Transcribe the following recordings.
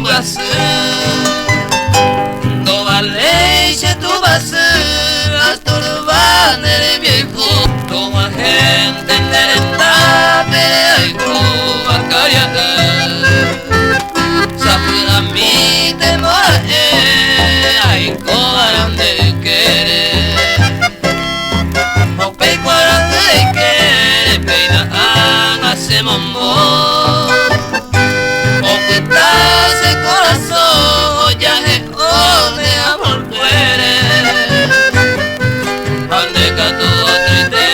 vas no vale si tú vas hasta urbana el viejo como gente en la pero y tú a callar sapura mi temor ay cobarán de querer o pe cobarán de querer peina hacemos amor o que estás el corazón ya es donde amor fuere ande que todo triste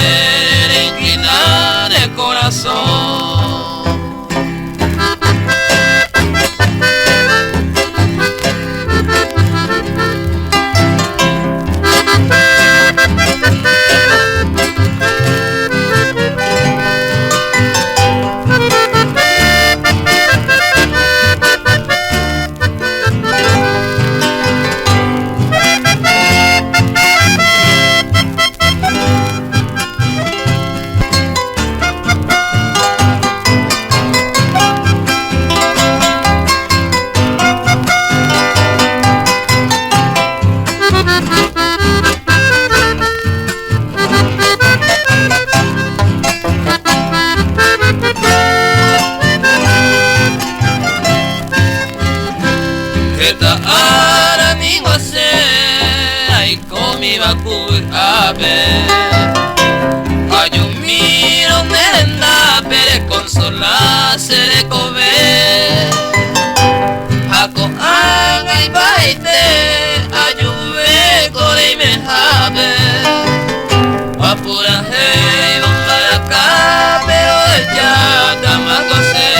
inclinar el corazón. Ara ni wase ai komi baku abe ayumiro nerenda pere consola se kobe ako angai baite ayuve kore me habe apura hey bombara ka pero ya tamagose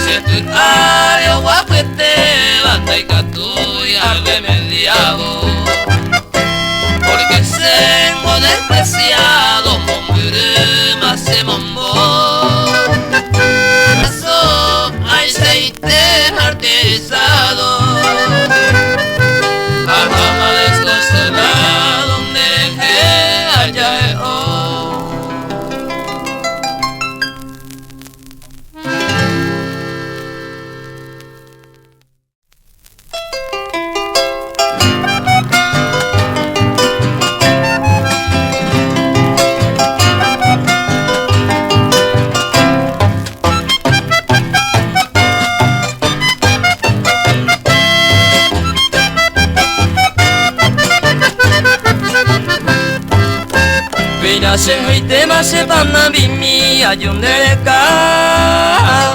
se tu área guapete banda y catuya remediado porque tengo despreciado mombure más se mombo eso hay aceite artesado alma desconsolada donde dejé allá se hoite más se van a bimi ayunde cao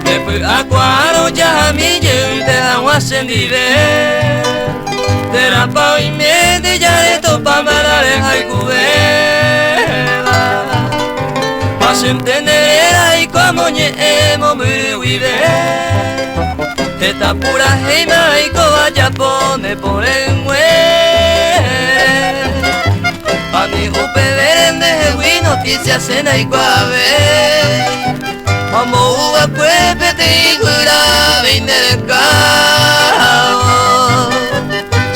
después acuaro ya mi gente agua se vive de la pau y me ya de topa para dejar cubeba más entender ahí como ñemo me vive esta pura heima y cobaya pone por el Ani upe verende hewi noticias cena y guave Amo uva puepe te igura veinte de cao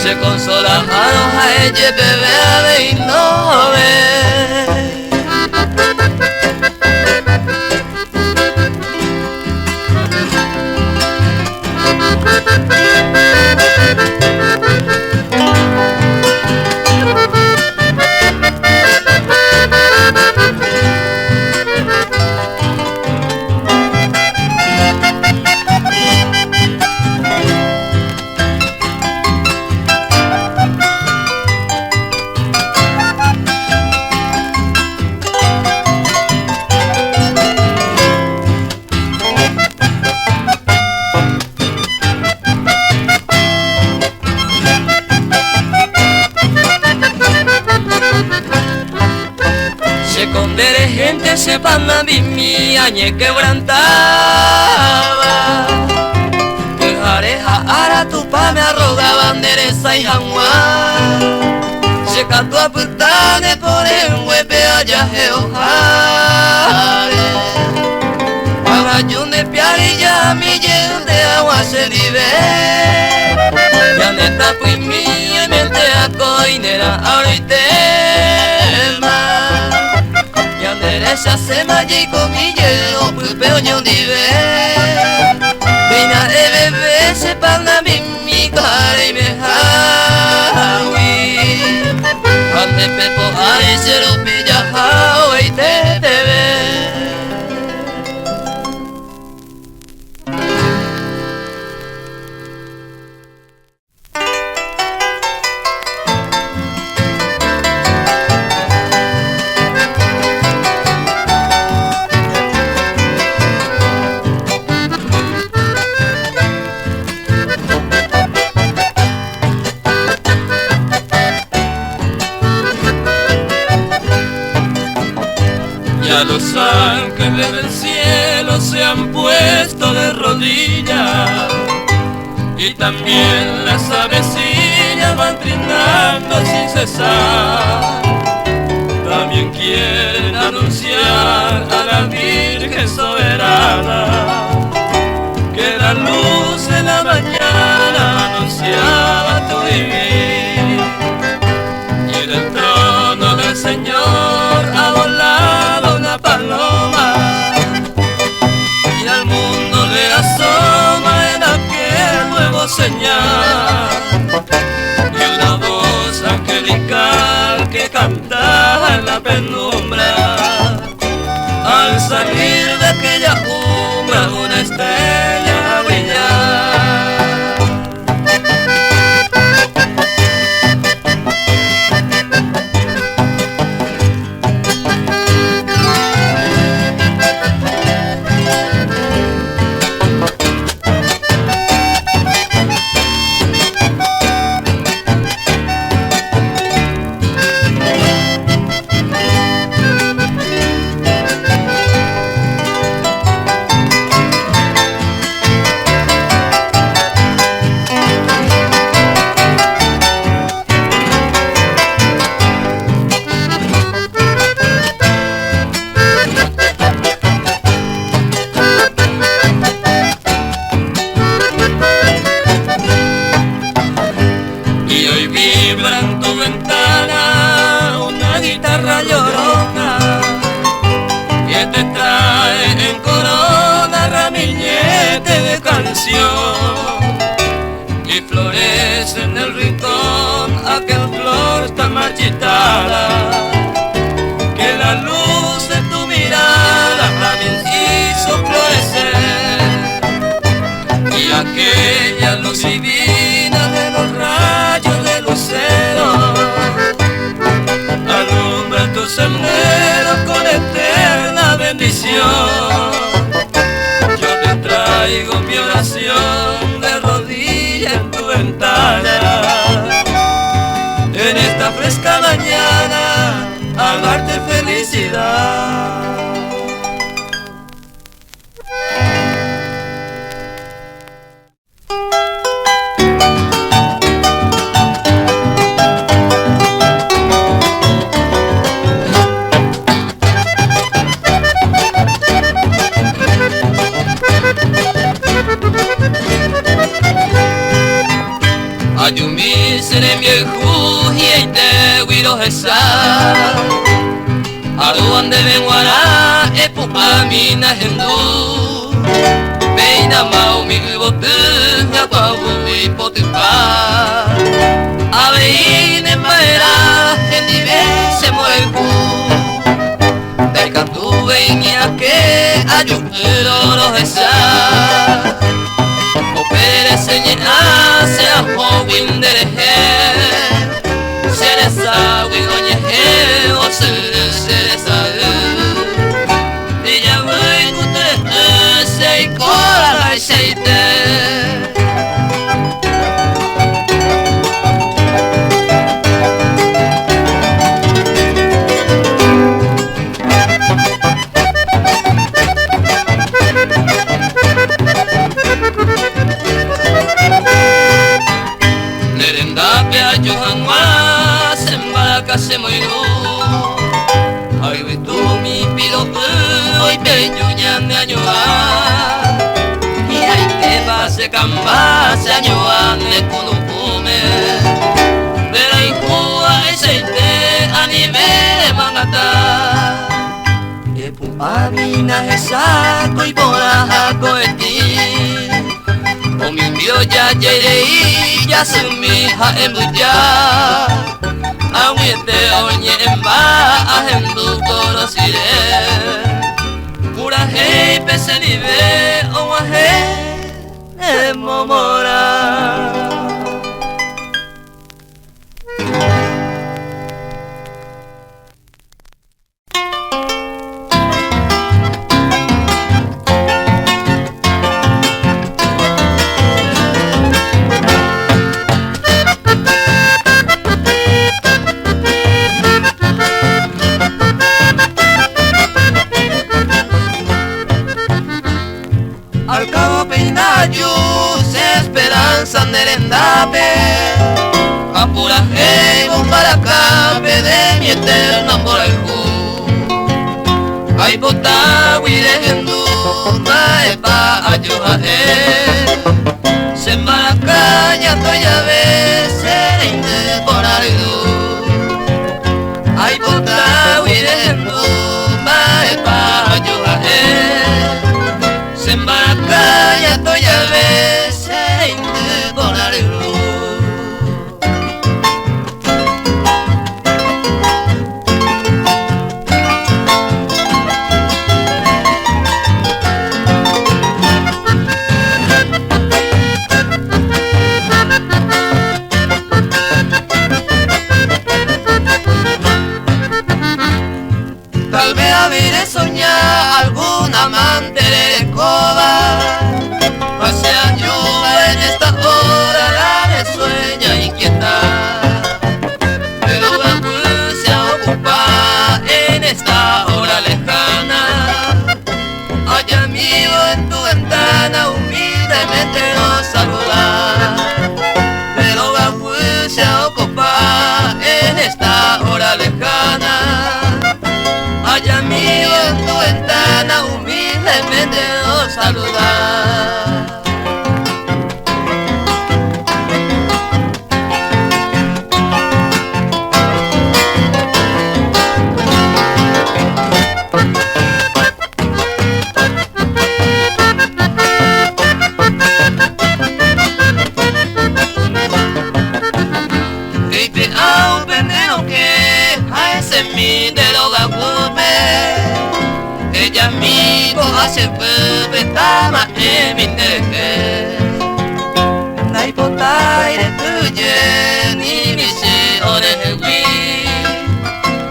Se consola mano a ella bebé a 29 sepan a mi añe quebrantaba pues areja ara tu pa me arrogaban dereza y jangua se cantó a putane por el huepe allá geojare agayun de piarilla mi lleno de agua se vive ya neta pues mi mente a coinera ahorita esa se ma y comille o pulpeo ni un dive Ya los ángeles del cielo se han puesto de rodillas y también las avecillas van trinando sin cesar. También quieren anunciar a la Virgen soberana que la luz de la mañana anunciaba tu vivir. Y en el trono del Señor ha volado una paloma y al mundo le asoma en aquel nuevo señal. Y una voz angelical que cantaba en la penumbra, al salir de aquella umbra una estrella a brillar. Y florece en el rincón aquel flor tan marchitada, que la luz de tu mirada también hizo florecer. Y aquella luz divina de los rayos de lucero alumbra tu sendero con eterna bendición. Traigo mi oración de rodillas en tu ventana, en esta fresca mañana, a darte felicidad. Ayumi serem yehu hiete wiro hesa Aruan de benguara epu amina hendu Beina mau mi ubotu yakwa ui potupa Aveine maera hendive se mueku Daikatu veña que ayumero no hesa Opere señena se ajo winderehe Seresa wigoñehe o seresa Ella muy gutere se ikola y seite se moirú Ay vitu mi pido hoy te yuñan de añoa Y ay te pase camba se añoan de kunukume Pero ay kua ese te anime mangata E pupamina hesako y borahako eti O mi mbio ya yerei ya sumi ha embuya Amuete oñe emba ahendu korosire Murahe pese nive owahe emomora escape, apura un para escape de mi eterno amor al ju. Ay bota wirendu mae pa ayuha sembarakaña toya se inde ponaridu. Ay bota wirendu mae pa ayuha sembarakaña toya se inde ponaridu. Tal vez habré soñado algún amante de escoba, pase ayuda en esta hora la me sueña inquieta, pero la se ocupa en esta hora lejana. Hay amigo en tu ventana humildemente nos saluda, pero la se ocupa en esta hora lejana. Hay amigo en tu ventana humildemente nos saluda. Y te hago veneno que a ese mi de lo gagume. Ella mismo hace bebé tama en mi neje. Nai potai de tuye ni mi si ore wi.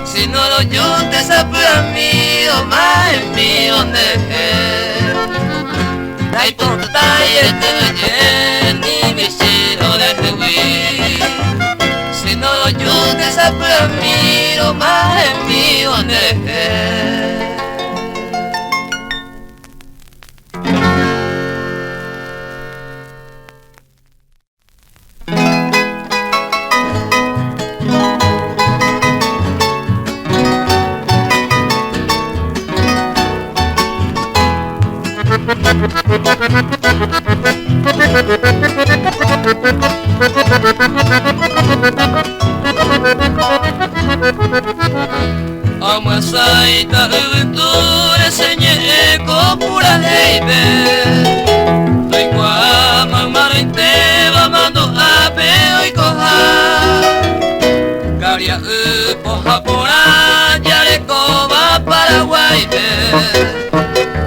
Si no lo yo te sapura mi o más en mi oneje. Nai potai de tuye ni mi si ore wi. Si no lo yo te sapura mi o más en mi oneje. Amasaita uture senye ko pura heibe. Toi kwa mamaro inte mamando ape oi koha. Garia upoha pora yare ko va Paraguay be.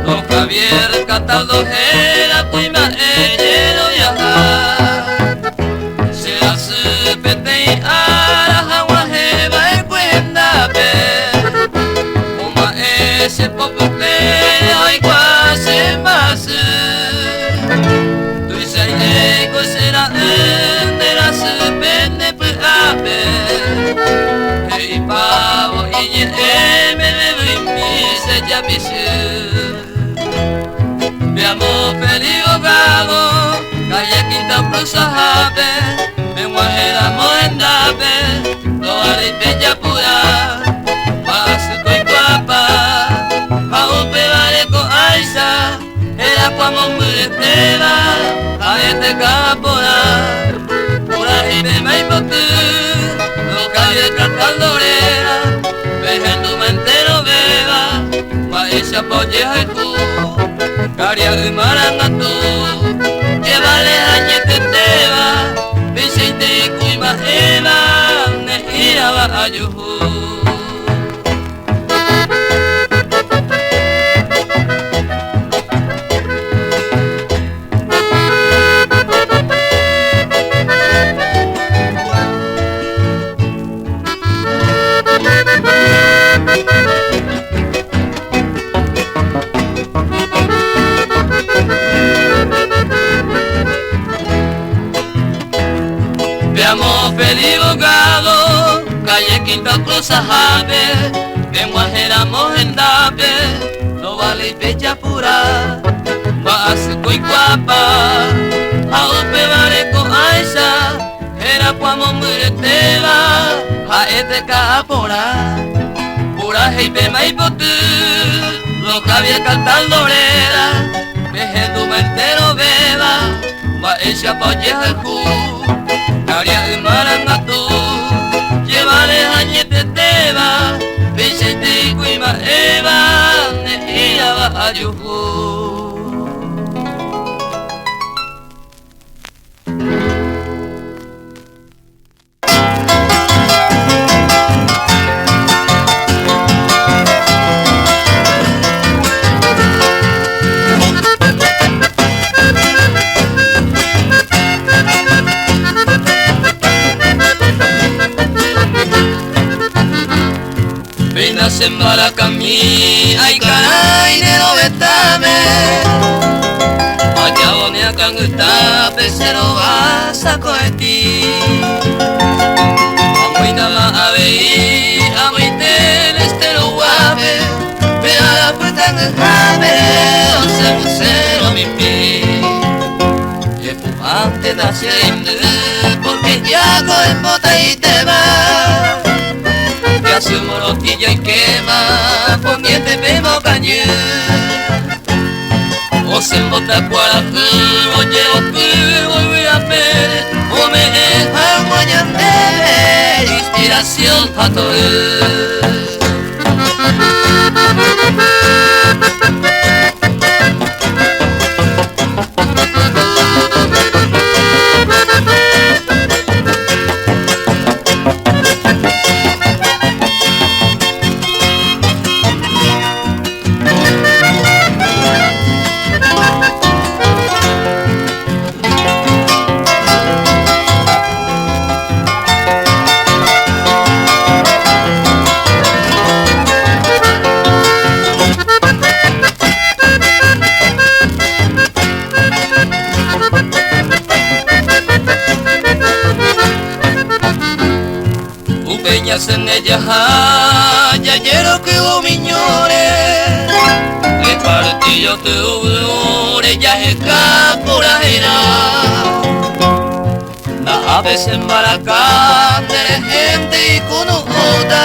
Don Javier Cataldo era tuima ellero yaha. Será su pete ara hawa heba e cuenda be. Ese popote hoy quase más. Tu sei será endera se pende pape. Ei pavo e me mi se ya bisu. Mi amor peligado, calle Quinta Plaza Jabe, me guajera moendabe, lo haré bella pura, paso coi guapa. Era como muretera, a este capora, pura y de maipotu, lo calle cantandorera, vejen tu mente no beba, país apoyeja y tú, caria y marangatu, llévale añete teba, visite y cuima eva, ne iraba ayuhu. Veamos feliz bogado, calle Quinta Plaza Jabe, en Guajeramos en Dape, no vale y pecha pura, va a ser muy guapa, a un pebare con ay esa era cuando mureteba a este capora pura heipe mai potu lo cabía cantando lera veje tu mentero beba va esa polleja el ju caria y marangatu llevale añete teba veje te cuima eva ne ira va ayuhu. Vina sembara kami, ay caray de lo betame. Allá donde akan utape se lo vas a coeti. Amoy nama abei, amoy tenes te lo guape. Ve a la puerta en el jame, once musero mi pi. Y fumante nace indu, porque ya con bota y te va. Hace morotilla y quema, poniente pemo cañé. O se embota cuarajú, o llevo cubo y voy a ver. O me deja guayandere, inspiración pa' todo. En ella ya quiero que hubo miñores le partillo tu ya es capurajera la aves en Baracán de gente y con ujota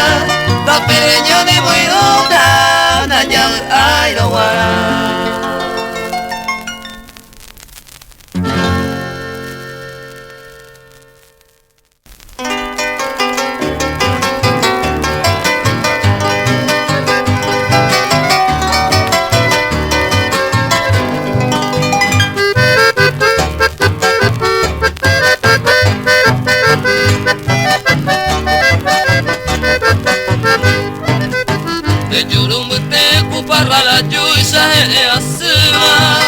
la pereña de Boidota Naya ay lo guará. La yuisa es asuma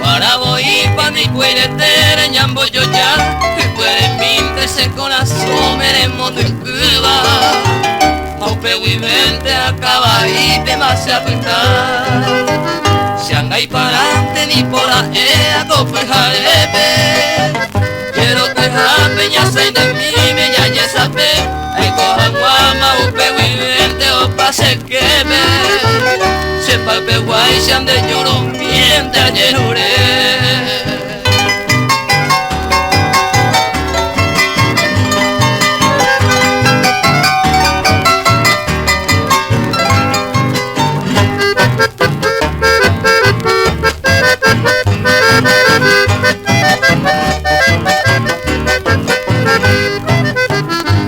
para voy pa mi cueretera ñambo yo ya que puede minterse con la someremos de Cuba aupe vivente acaba y te más se apretar si anga y parante ni por la ea cope jarepe quiero que jape ya se de mí me ya ya sabe ay coja guama aupe vivente o pase que me sepa que guay se ande lloro miente ayer juré.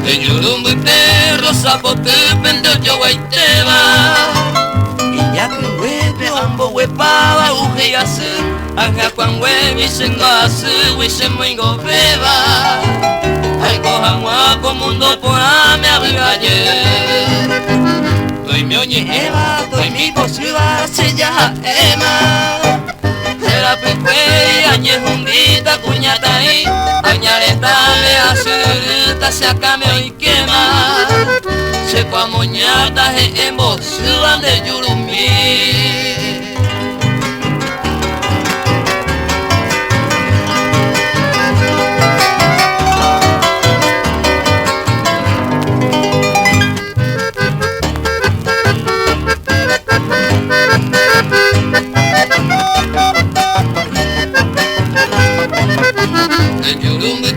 El lloro muy perro sapo que vende yo guay te va. Huepaba uji asu anga kwan we sengo asu we semingo beba ay coja como mundo por me abrigaye Toy mi oñeva, toy mi posiva se ya ema será pepe añe jundita cuñata ahí añareta me asurita se acame y quema se pa moñata en voz de yurumi. El yurumi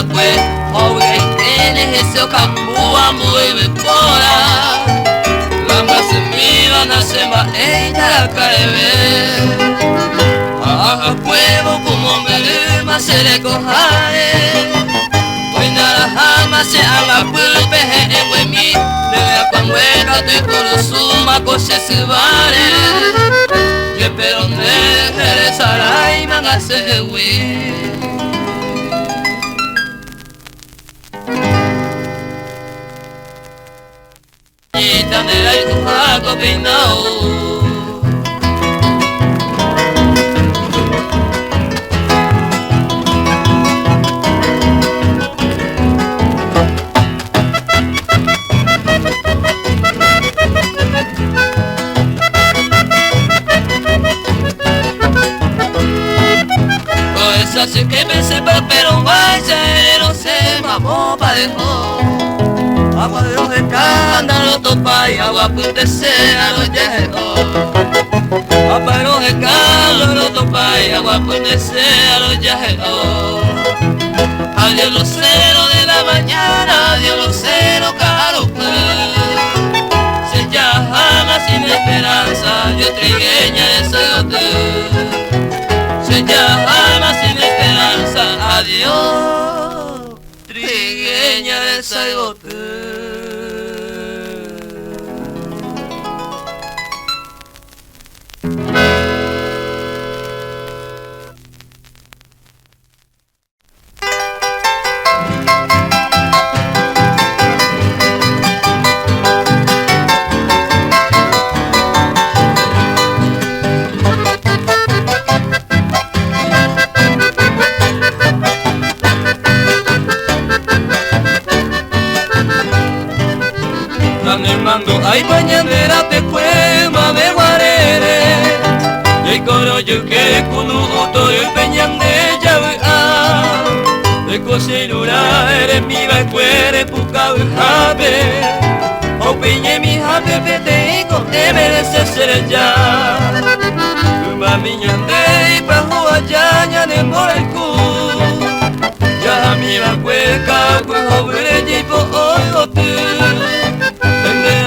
kwe Owe itene heseo kambua mbuwe pora Lamba semiwa nasema eita kaewe Aha kwevo kumombele masereko hae Oinara hama se anga pulpehe engwemi Nea pangweka tuikurusuma kose sivare Ye pero ne here sarai mangase ewi Nera y tu jaco peinao Pues así que me sepa pero vaya no se mamó pa' dejó Agua de los escándalos topa y agua puntese a los yejeos Agua de los escándalos topa y agua puntese a los yejeos Adiós lucero de la mañana, adiós lucero caro Se llama sin esperanza, Dios trigueña de Sayote Se llama sin esperanza, adiós trigueña de Sayote Ay mañanera te cuema de guarere Y coro yo que kunu uto y peñan de llave De cocinura eres mi vacuere puca jabe O piñe mi jabe vete y con merece ser ya Mami ñande y bajo allá ya de moraiku Ya mi vacueca cuejo brille y po oyote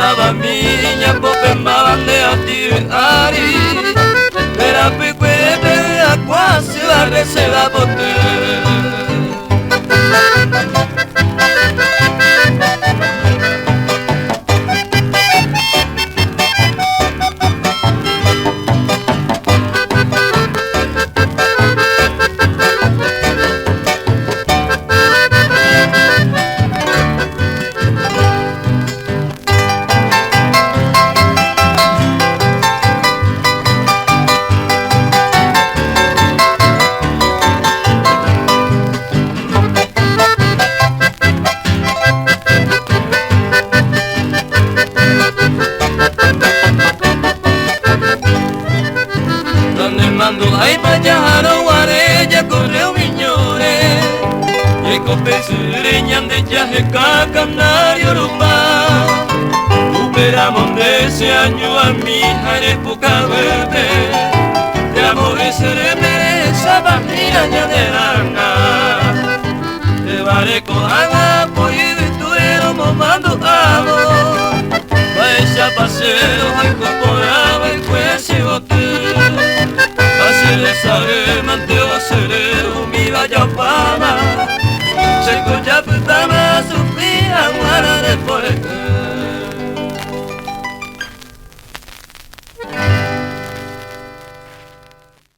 Aba minya pope mabande ati ari Pera pique pe aqua se la receba bote Ay payaro guarella correo miñore Y copesireñan de yaje cacanario rupa Uperamos de ese año a mi jare poca verde De amores se le merece a mi añadera